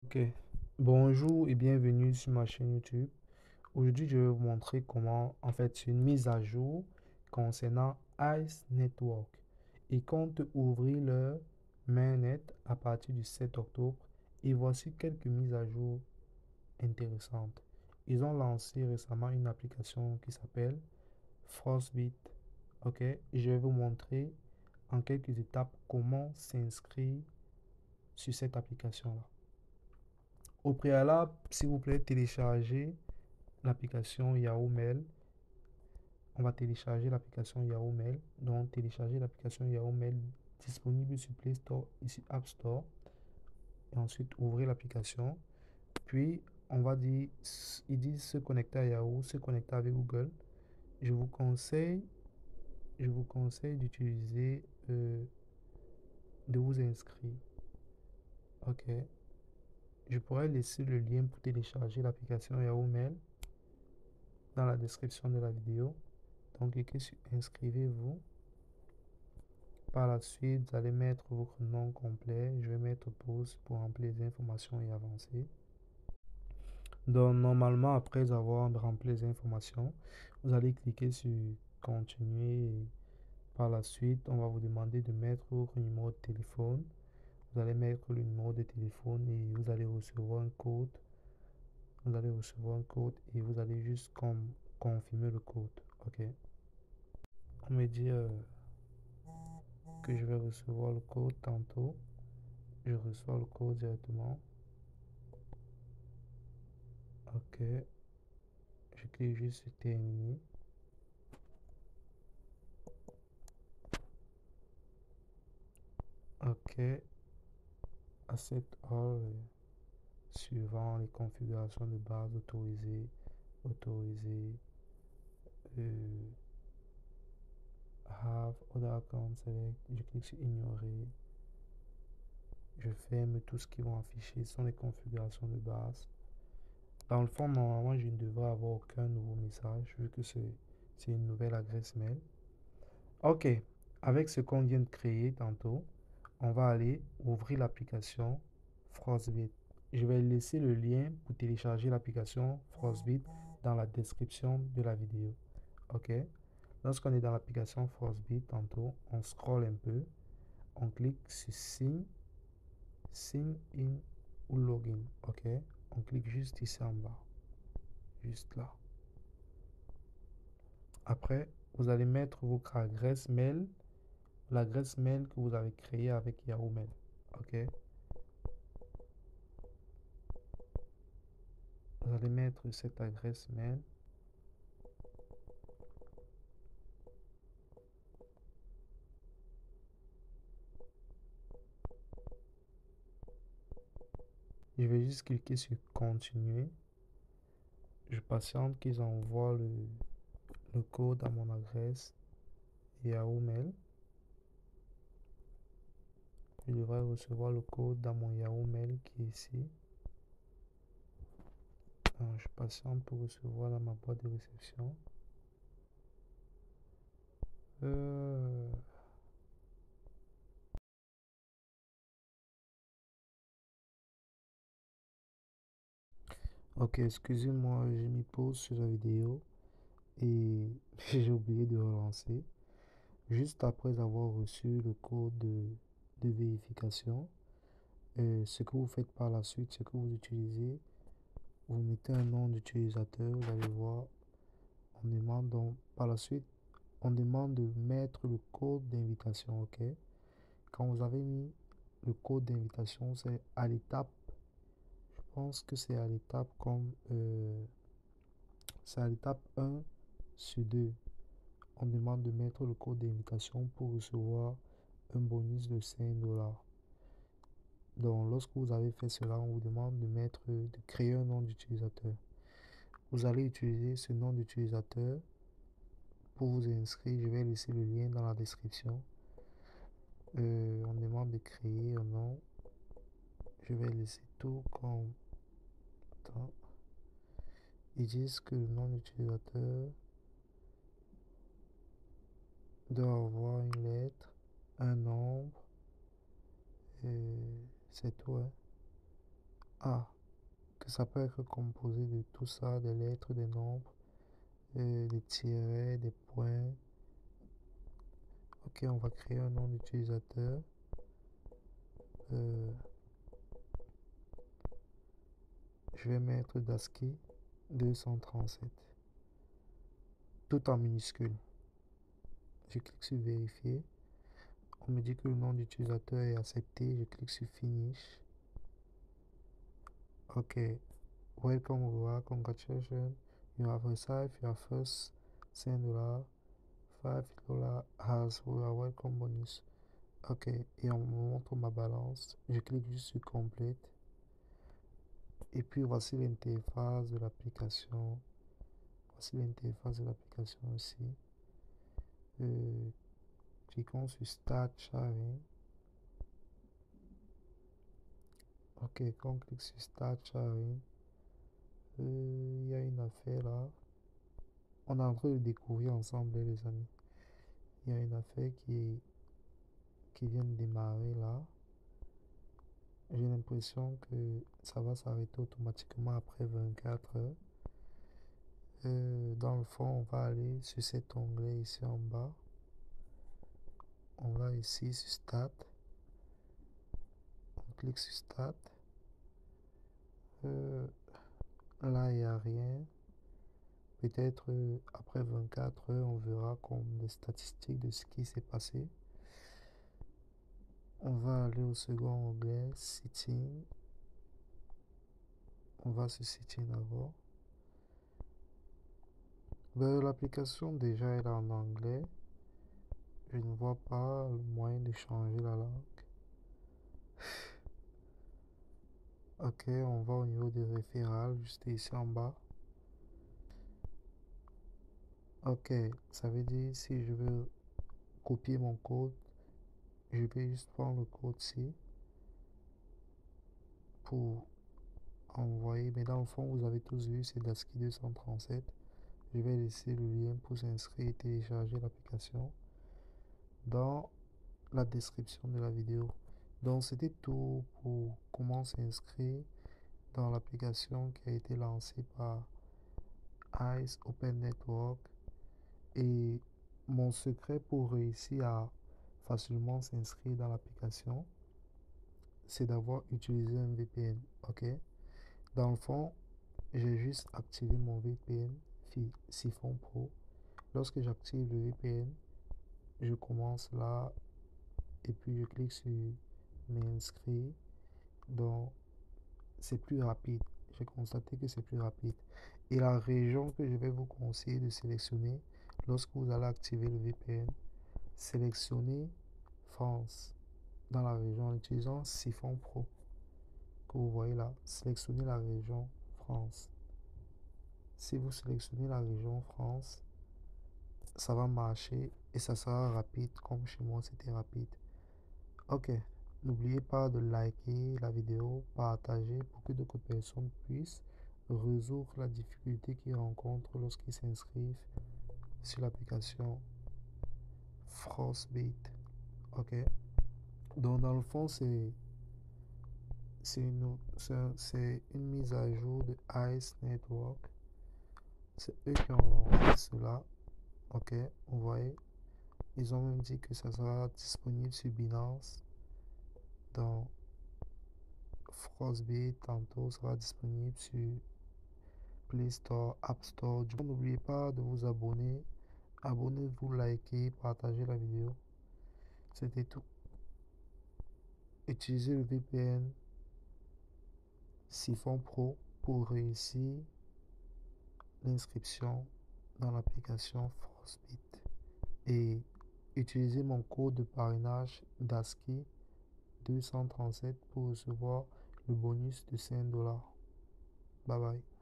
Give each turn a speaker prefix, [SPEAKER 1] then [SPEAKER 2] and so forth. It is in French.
[SPEAKER 1] Ok, bonjour et bienvenue sur ma chaîne YouTube. Aujourd'hui, je vais vous montrer comment, c'est une mise à jour concernant Ice Network. Ils comptent ouvrir leur mainnet à partir du 7 octobre et voici quelques mises à jour intéressantes. Ils ont lancé récemment une application qui s'appelle Frostbit. Ok, je vais vous montrer en quelques étapes comment s'inscrire sur cette application-là. Au préalable, s'il vous plaît, téléchargez l'application Yahoo Mail. On va télécharger l'application Yahoo Mail. Donc, téléchargez l'application Yahoo Mail disponible sur Play Store et sur App Store. Et ensuite, ouvrez l'application. Puis, on va dire, ils disent se connecter à Yahoo, se connecter avec Google. Je vous conseille, je vous conseille d'utiliser, de vous inscrire. Ok. Je pourrais laisser le lien pour télécharger l'application Yahoo Mail dans la description de la vidéo. Donc, cliquez sur inscrivez-vous. Par la suite, vous allez mettre votre nom complet. Je vais mettre pause pour remplir les informations et avancer. Donc, normalement, après avoir rempli les informations, vous allez cliquer sur continuer. Et par la suite, on va vous demander de mettre votre numéro de téléphone. Vous allez mettre le numéro de téléphone et vous allez recevoir un code. Vous allez recevoir un code et vous allez juste confirmer le code. Ok. On me dit que je vais recevoir le code tantôt. Je reçois le code directement. Ok. Je clique juste sur terminer. Ok. Accept all. Suivant les configurations de base, autoriser, autoriser. euh, have other account select. Je clique sur ignorer. Je ferme tout ce qui vont afficher. Ce sont les configurations de base. Dans le fond, normalement, je ne devrais avoir aucun nouveau message vu que c'est une nouvelle adresse mail. Ok. Avec ce qu'on vient de créer tantôt, on va aller ouvrir l'application Frostbit. Je vais laisser le lien pour télécharger l'application Frostbit dans la description de la vidéo. Ok. Lorsqu'on est dans l'application Frostbit, tantôt, on scrolle un peu. On clique sur Sign in ou Login. Ok. On clique juste ici en bas. Juste là. Après, vous allez mettre votre adresse mail, l'adresse mail que vous avez créée avec Yahoo Mail. Ok. Vous allez mettre cette adresse mail. Je vais juste cliquer sur continuer. Je patiente qu'ils envoient le code à mon adresse Yahoo Mail. Je devrais recevoir le code dans mon Yahoo Mail qui est ici. Alors, je patiente pour recevoir dans ma boîte de réception. Euh, Ok, excusez-moi, j'ai mis pause sur la vidéo et j'ai oublié de relancer. Juste après avoir reçu le code de vérification, ce que vous faites par la suite, ce que vous utilisez, vous mettez un nom d'utilisateur, vous allez voir, on demande donc par la suite, on demande de mettre le code d'invitation, ok? Quand vous avez mis le code d'invitation, c'est à l'étape, je pense que c'est à l'étape comme, c'est à l'étape 1 sur 2. On demande de mettre le code d'invitation pour recevoir un bonus de 5 dollars. Donc, lorsque vous avez fait cela, on vous demande de créer un nom d'utilisateur. Vous allez utiliser ce nom d'utilisateur pour vous inscrire. Je vais laisser le lien dans la description. On demande de créer un nom. Je vais laisser tout comme. Attends. Ils disent que le nom d'utilisateur doit avoir une lettre, un nombre, et c'est tout, hein. Ah, que ça peut être composé de tout ça, des lettres, des nombres, des tirets, des points. Ok, on va créer un nom d'utilisateur. Euh, je vais mettre Dasky 237, tout en minuscule. Je clique sur vérifier. On me dit que le nom d'utilisateur est accepté. Je clique sur finish. Ok. Welcome over. Congratulations. You have received your first $100. $5 as your welcome bonus. Ok. Et on me montre ma balance. Je clique juste sur complete. Et puis voici l'interface de l'application. Voici l'interface de l'application aussi. Cliquons sur Start Sharing. Ok, quand on clique sur Start Sharing, il y a une affaire là. On est en train de découvrir ensemble, les amis. Il y a une affaire qui vient de démarrer là. J'ai l'impression que ça va s'arrêter automatiquement après 24 heures. Dans le fond, on va aller sur cet onglet ici en bas. On va ici sur Start. On clique sur Start. Là, il n'y a rien. Peut-être après 24 heures, on verra comme des statistiques de ce qui s'est passé. On va aller au second onglet, Setting. On va sur Setting d'abord. L'application déjà est en anglais. Je ne vois pas le moyen de changer la langue. Ok, on va au niveau des référals, juste ici en bas. Ok, ça veut dire si je veux copier mon code, je vais juste prendre le code ici pour envoyer. Mais dans le fond, vous avez tous vu, c'est Dasky 237. Je vais laisser le lien pour s'inscrire et télécharger l'application dans la description de la vidéo. Donc c'était tout pour comment s'inscrire dans l'application qui a été lancée par Ice Open Network. Et mon secret pour réussir à facilement s'inscrire dans l'application, c'est d'avoir utilisé un VPN. Ok? Dans le fond, j'ai juste activé mon VPN Siphon Pro. Lorsque j'active le VPN, je commence là et puis je clique sur m'inscrire. Donc, c'est plus rapide. J'ai constaté que c'est plus rapide. Et la région que je vais vous conseiller de sélectionner lorsque vous allez activer le VPN, sélectionnez France dans la région en utilisant Siphon Pro que vous voyez là. Sélectionnez la région France. Si vous sélectionnez la région France, ça va marcher et ça sera rapide comme chez moi c'était rapide. Ok, n'oubliez pas de liker la vidéo, partager pour que d'autres personnes puissent résoudre la difficulté qu'ils rencontrent lorsqu'ils s'inscrivent sur l'application Frostbite. Ok, donc dans le fond c'est une mise à jour de Ice Network. C'est eux qui ont fait cela. Ok, vous voyez, ils ont même dit que ça sera disponible sur Binance. Dans Frostbite, tantôt sera disponible sur Play Store, App Store. Du coup, n'oubliez pas de vous abonner. Abonnez-vous, likez, partagez la vidéo. C'était tout. Utilisez le VPN Siphon Pro pour réussir l'inscription dans l'application Frostbite. Et utilisez mon code de parrainage DASKY 237 pour recevoir le bonus de $5. Bye bye.